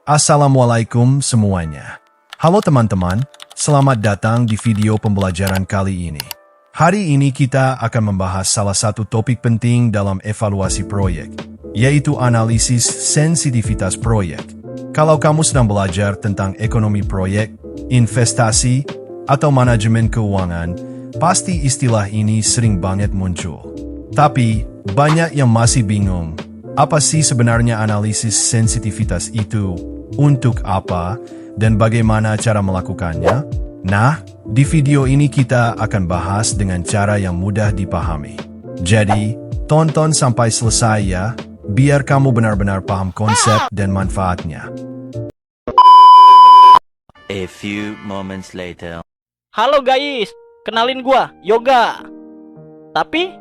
Assalamualaikum semuanya. Halo teman-teman, selamat datang di video pembelajaran kali ini. Hari ini kita akan membahas salah satu topik penting dalam evaluasi proyek, yaitu analisis sensitivitas proyek. Kalau kamu sedang belajar tentang ekonomi proyek, investasi, atau manajemen keuangan, pasti istilah ini sering banget muncul. Tapi, banyak yang masih bingung. Apa sih sebenarnya analisis sensitivitas itu? Untuk apa? Dan bagaimana cara melakukannya? Nah, di video ini kita akan bahas dengan cara yang mudah dipahami. Jadi, tonton sampai selesai ya, biar kamu benar-benar paham konsep dan manfaatnya. A few moments later. Halo guys, kenalin gua, Yoga. Tapi,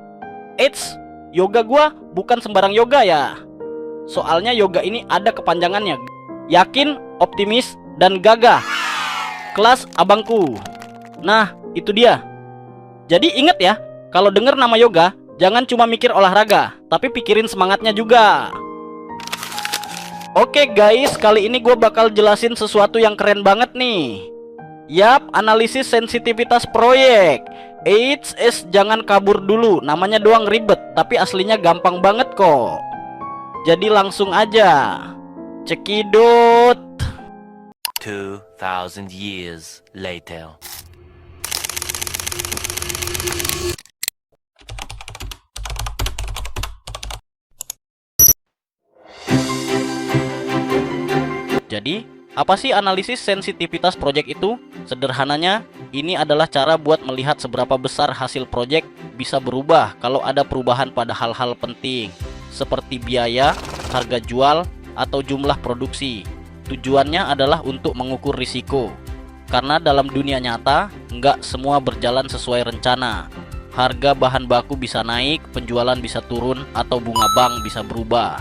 yoga gua bukan sembarang yoga ya. Soalnya yoga ini ada kepanjangannya. Yakin, optimis, dan gagah. Kelas abangku. Nah, itu dia. Jadi inget ya, kalau denger nama yoga, jangan cuma mikir olahraga, tapi pikirin semangatnya juga. Oke guys, kali ini gua bakal jelasin sesuatu yang keren banget nih. Yap, analisis sensitivitas proyek. Jangan kabur dulu, namanya doang ribet, tapi aslinya gampang banget kok. Jadi langsung aja. Cekidot. 2000 years later. Jadi, apa sih analisis sensitivitas proyek itu? Sederhananya, ini adalah cara buat melihat seberapa besar hasil proyek bisa berubah kalau ada perubahan pada hal-hal penting, seperti biaya, harga jual, atau jumlah produksi. Tujuannya adalah untuk mengukur risiko. Karena dalam dunia nyata, nggak semua berjalan sesuai rencana. Harga bahan baku bisa naik, penjualan bisa turun, atau bunga bank bisa berubah.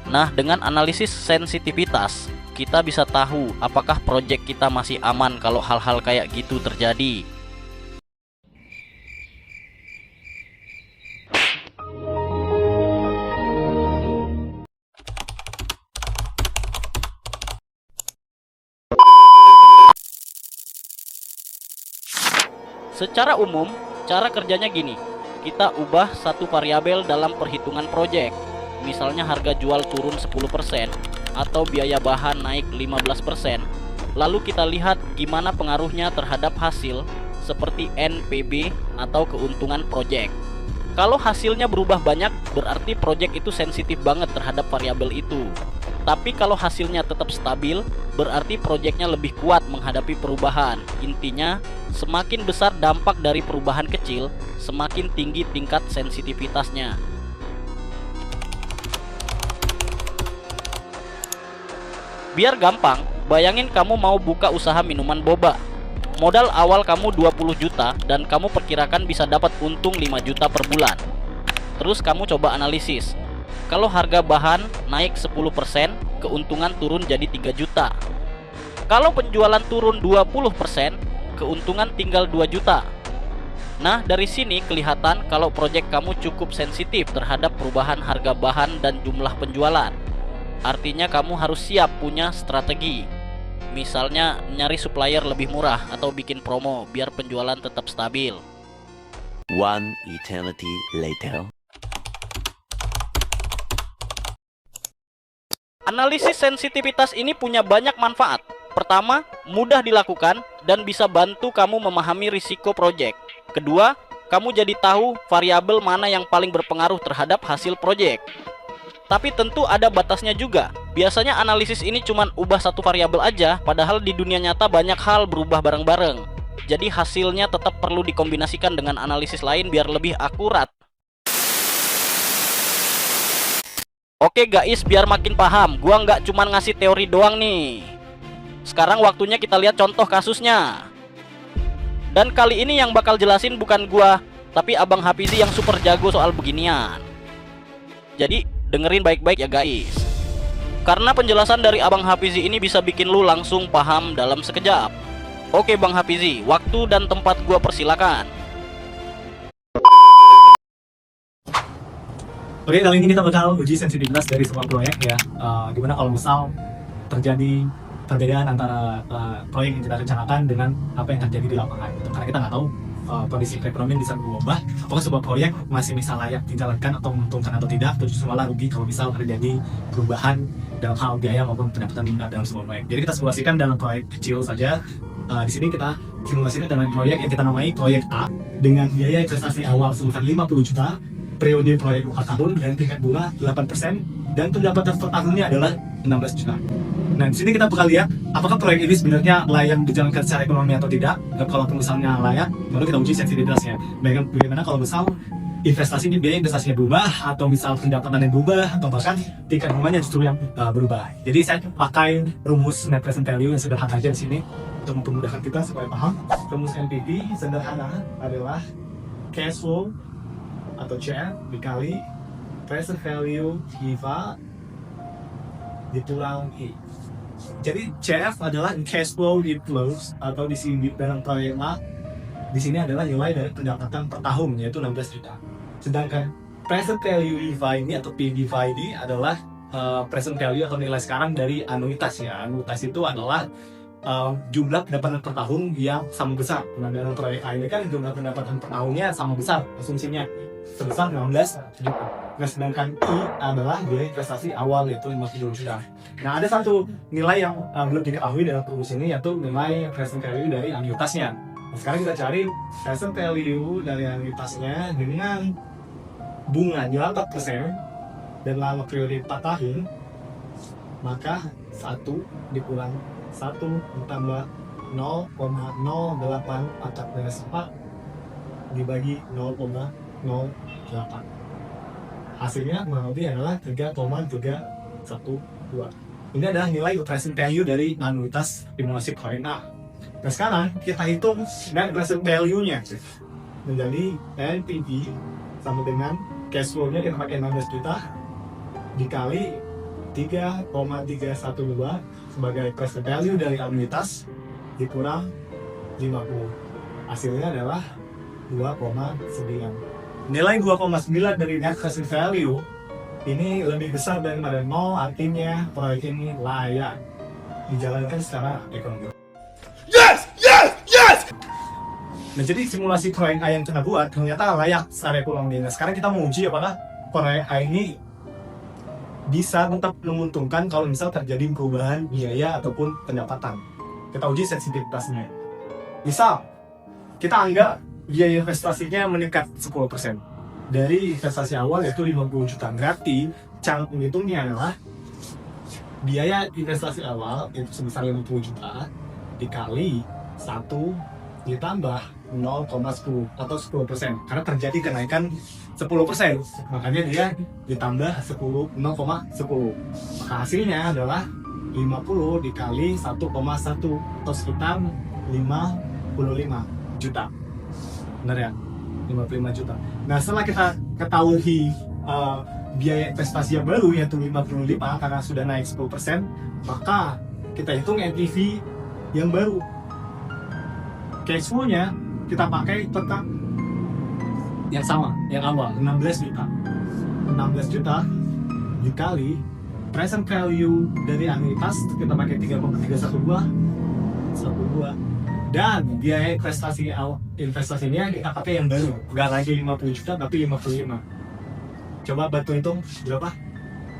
Nah, dengan analisis sensitivitas, kita bisa tahu apakah proyek kita masih aman kalau hal-hal kayak gitu terjadi. Secara umum, cara kerjanya gini. Kita ubah satu variabel dalam perhitungan proyek. Misalnya harga jual turun 10% atau biaya bahan naik 15%. Lalu kita lihat gimana pengaruhnya terhadap hasil seperti NPB atau keuntungan proyek. Kalau hasilnya berubah banyak, berarti proyek itu sensitif banget terhadap variabel itu. Tapi kalau hasilnya tetap stabil, berarti proyeknya lebih kuat menghadapi perubahan. Intinya, semakin besar dampak dari perubahan kecil, semakin tinggi tingkat sensitivitasnya. Biar gampang, bayangin kamu mau buka usaha minuman boba. Modal awal kamu 20 juta dan kamu perkirakan bisa dapat untung 5 juta per bulan. Terus kamu coba analisis. Kalau harga bahan naik 10%, keuntungan turun jadi 3 juta. Kalau penjualan turun 20%, keuntungan tinggal 2 juta. Nah, dari sini kelihatan kalau proyek kamu cukup sensitif terhadap perubahan harga bahan dan jumlah penjualan. Artinya kamu harus siap punya strategi. Misalnya nyari supplier lebih murah atau bikin promo biar penjualan tetap stabil. One eternity later. Analisis sensitivitas ini punya banyak manfaat. Pertama, mudah dilakukan dan bisa bantu kamu memahami risiko proyek. Kedua, kamu jadi tahu variabel mana yang paling berpengaruh terhadap hasil proyek. Tapi tentu ada batasnya juga. Biasanya analisis ini cuma ubah satu variabel aja, padahal di dunia nyata banyak hal berubah bareng-bareng. Jadi hasilnya tetap perlu dikombinasikan dengan analisis lain biar lebih akurat. Oke guys, biar makin paham, gua nggak cuma ngasih teori doang nih. Sekarang waktunya kita lihat contoh kasusnya. Dan kali ini yang bakal jelasin bukan gua, tapi Abang Hafizi yang super jago soal beginian. Jadi dengerin baik-baik ya guys. Karena penjelasan dari Abang Hafizi ini bisa bikin lu langsung paham dalam sekejap. Oke Bang Hafizi, waktu dan tempat gua persilakan. Oke, kali ini kita bakal uji sensitivitas dari sebuah proyek ya. Gimana kalau misal terjadi perbedaan antara proyek yang kita rencanakan dengan apa yang terjadi di lapangan gitu. Karena kita nggak tahu kondisi perekonomian bisa berubah, apakah sebuah proyek masih bisa layak dijalankan atau menguntungkan atau tidak, atau justru malah rugi kalau misal terjadi perubahan dalam hal biaya maupun pendapatan dalam sebuah proyek. Jadi kita simulasikan dalam proyek kecil saja. Di sini kita simulasikan dalam proyek yang kita namai proyek A dengan biaya investasi awal sebesar 50 juta, periode proyek 4 tahun dan tingkat bunga 8%, dan pendapatan per tahunnya adalah 16 juta. Nah, di sini kita bakal lihat apakah proyek ini sebenarnya layak dijalankan secara ekonomi atau tidak. Dan kalau misalnya layak, baru kita uji sensitivitasnya. Bagaimana kalau misal biaya investasinya berubah, atau misal pendapatannya berubah, atau bahkan tingkat bunganya justru yang berubah. Jadi saya pakai rumus net present value yang sederhana aja di sini untuk mempermudahkan kita supaya paham. Rumus NPV sederhana adalah cash flow atau CF dikali present value divided ditulang I. Jadi CF adalah cash flow inflows, atau di sini dalam proyek A di sini adalah nilai dari pendapatan per tahun, yaitu 16 juta. Sedangkan present value DeFi ini atau PDFI ini adalah present value atau nilai sekarang dari anuitas ya. Anuitas itu adalah jumlah pendapatan per tahun yang sama besar. Nah, dalam proyek A ini kan jumlah pendapatan per tahunnya sama besar, asumsinya sebesar 16 juta. Nah, sedangkan I adalah biaya investasi awal, yaitu 50 juta. Nah, ada satu nilai yang belum diketahui dalam rumus ini, yaitu nilai present value dari anuitasnya. Nah, sekarang kita cari present value dari anuitasnya dengan bunganya 4% dan lama periode 4 tahun, maka 1 dikurang 1 ditambah 0,0814 dibagi 0,08. Hasilnya kurang lebih adalah 3,312. Ini adalah nilai present value dari anuitas simulasi proyek A. Nah, sekarang kita hitung net present value-nya menjadi NPV sama dengan cash flow-nya kita pakai 16 juta dikali 3,312 sebagai present value dari anuitas dikurang 50. Hasilnya adalah 2,9. Nilai 2,9 dari net present value ini lebih besar daripada 0, artinya proyek ini layak dijalankan secara ekonomi. Yes! Nah, jadi simulasi proyek A yang kita buat ternyata layak secara ekonomi. Nah, sekarang kita mau uji apakah proyek A ini bisa tetap menguntungkan kalau misal terjadi perubahan biaya ataupun pendapatan. Kita uji sensitivitasnya. Misal kita anggap biaya investasinya meningkat 10% dari investasi awal, yaitu 50 juta. Berarti cara menghitungnya adalah biaya investasi awal itu sebesar 50 juta dikali 1 ditambah 0,10 atau 10%, karena terjadi kenaikan 10%, makanya dia ditambah 0,10. Maka hasilnya adalah 50 dikali 1,1 atau sekitar 55 juta. Benar ya? 55 juta. Nah, setelah kita ketahui biaya investasi yang baru, yaitu 55 karena sudah naik 10%, maka kita hitung NPV yang baru. Cash flow-nya kita pakai tetap yang sama, yang awal, 16 juta. 16 juta dikali present value dari anuitas, kita pakai 3,312 dan biaya investasinya kita pakai yang baru, nggak lagi 50 juta tapi 55. Coba bantu hitung berapa?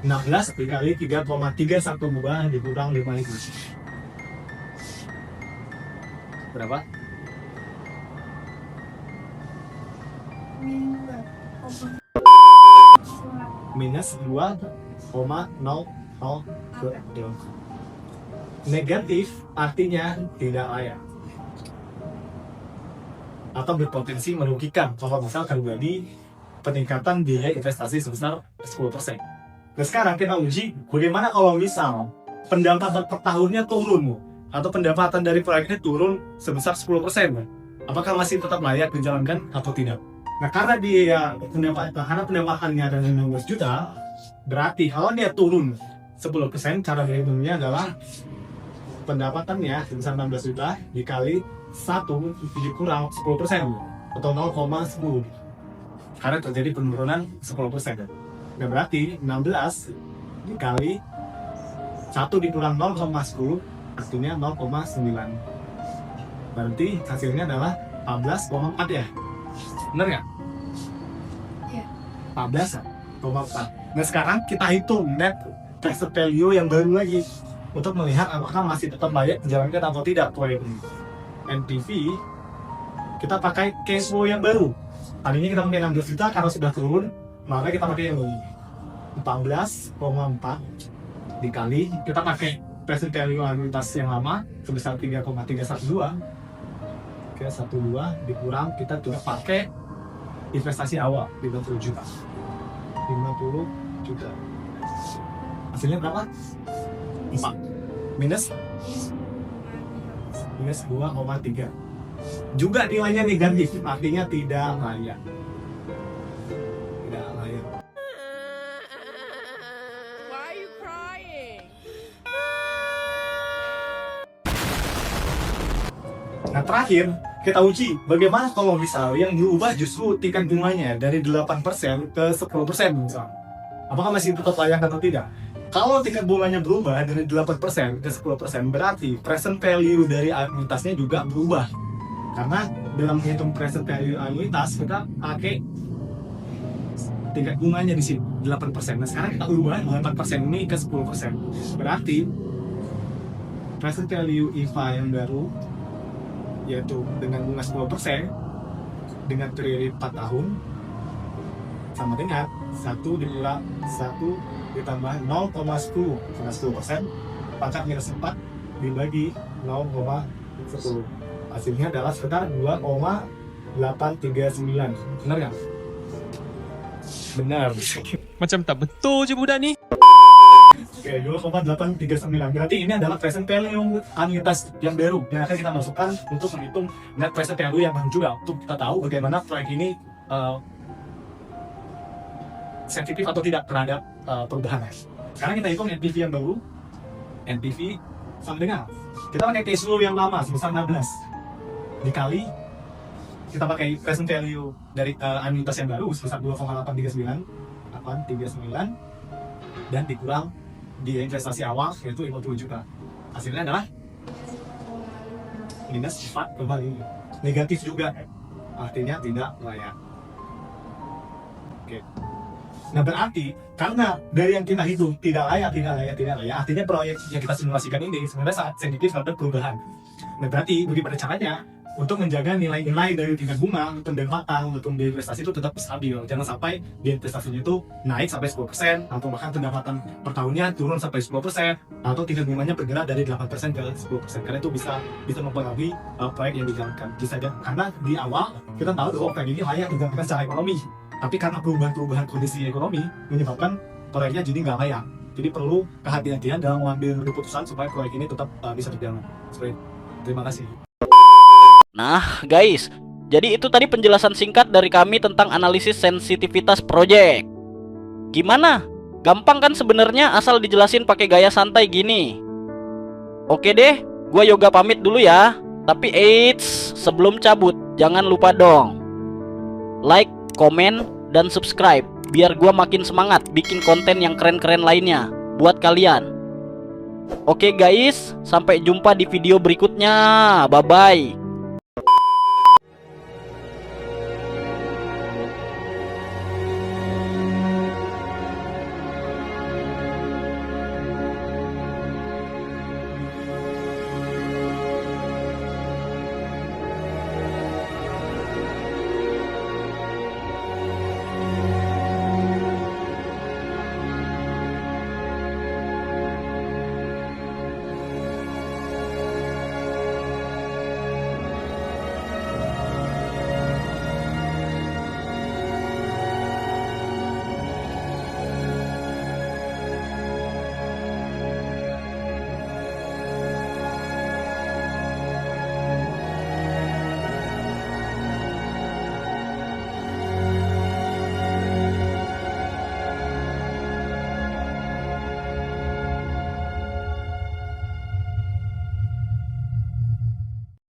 16 dikali 3,312 dikurang 55. Berapa? Minus 2,002. Negatif artinya tidak layak atau berpotensi merugikan kalau misal terjadi peningkatan biaya investasi sebesar 10%. Nah, sekarang kita uji bagaimana kalau misal pendapatan per tahunnya turun atau pendapatan dari proyeknya turun sebesar 10%. Apakah masih tetap layak dijalankan atau tidak? Nah, karena pendapatannya ada 16 juta, berarti kalau dia turun 10%, cara berhitungnya adalah pendapatannya sebesar 16 juta dikali 1 dikurang 10% atau 0,10, karena terjadi penurunan 10%. Nah, berarti 16 dikali 1 dikurang 0,10 artinya 0,9. Berarti hasilnya adalah 14,4 ya? Bener nggak? Iya. 14,4. Nah sekarang kita hitung net present value yang baru lagi untuk melihat apakah masih tetap layak dijalankan atau tidak proyek ini. NPV kita pakai cash flow yang baru. Tadinya kita pakai 16 juta, karena sudah turun maka kita pakai yang ini 14,4 dikali kita pakai present value anuitas yang lama sebesar 3,312. Oke, 12 dikurang kita juga pakai investasi awal 50 juta. 50 juta. Hasilnya berapa? 4 minus 2,3. Juga nilainya negatif, artinya tidak layak. Tidak layak. Why are you crying? Nah terakhir, kita uji bagaimana kalau misal yang diubah justru tingkat bunganya dari 8% ke 10% misal. Apakah masih tetap layak atau tidak? Kalau tingkat bunganya berubah dari 8% ke 10%, berarti present value dari anuitasnya juga berubah. Karena dalam menghitung present value anuitas, kita pakai tingkat bunganya di sini 8%. Nah sekarang kita ubah 8% ini ke 10%. Berarti present value IVA yang baru, yaitu dengan bunga 10% dengan periode 4 tahun, sama dengan 1 ditambah 0,10 karena 10% pangkat minus 4 dibagi 0,10, hasilnya adalah sekitar 2,839. Benar nggak? Benar. Macam tak betul je budak ni. Oke, 2,839. Berarti ini adalah present value anuitas yang baru yang akan kita masukkan untuk menghitung net present value yang baru juga, untuk kita tahu bagaimana proyek ini sensitif atau tidak terhadap perubahan. Sekarang kita hitung NPV yang baru. NPV sama dengan kita pakai cash flow yang lama sebesar 16 dikali kita pakai present value dari anuitas yang baru sebesar 2,839 dan dikurang di investasi awal yaitu 50 juta. Hasilnya adalah minus 4 kembali. Negatif juga, artinya tidak layak. Oke. Nah berarti karena dari yang kita hitung tidak layak, artinya proyek yang kita simulasikan ini sebenarnya sangat sensitif terhadap perubahan. Nah berarti bagaimana caranya untuk menjaga nilai-nilai dari tingkat bunga, pendapatan, ataupun di investasi itu tetap stabil. Jangan sampai di investasinya itu naik sampai 10%, atau bahkan pendapatan per tahunnya turun sampai 10%, atau tingkat bunganya bergerak dari 8% ke 10%. Karena itu bisa mempengaruhi proyek yang dijalankan. Bisa aja, karena di awal kita tahu bahwa proyek ini layak dijalankan secara ekonomi. Tapi karena perubahan kondisi ekonomi menyebabkan proyeknya jadi nggak layak. Jadi perlu kehati-hatian dalam mengambil keputusan supaya proyek ini tetap bisa berjalan. Terima kasih. Nah guys, jadi itu tadi penjelasan singkat dari kami tentang analisis sensitivitas project. Gimana? Gampang kan sebenarnya asal dijelasin pakai gaya santai gini. Oke deh, gua Yoga pamit dulu ya. Tapi eits, sebelum cabut jangan lupa dong like, komen, dan subscribe biar gua makin semangat bikin konten yang keren-keren lainnya buat kalian. Oke guys, sampai jumpa di video berikutnya. Bye bye.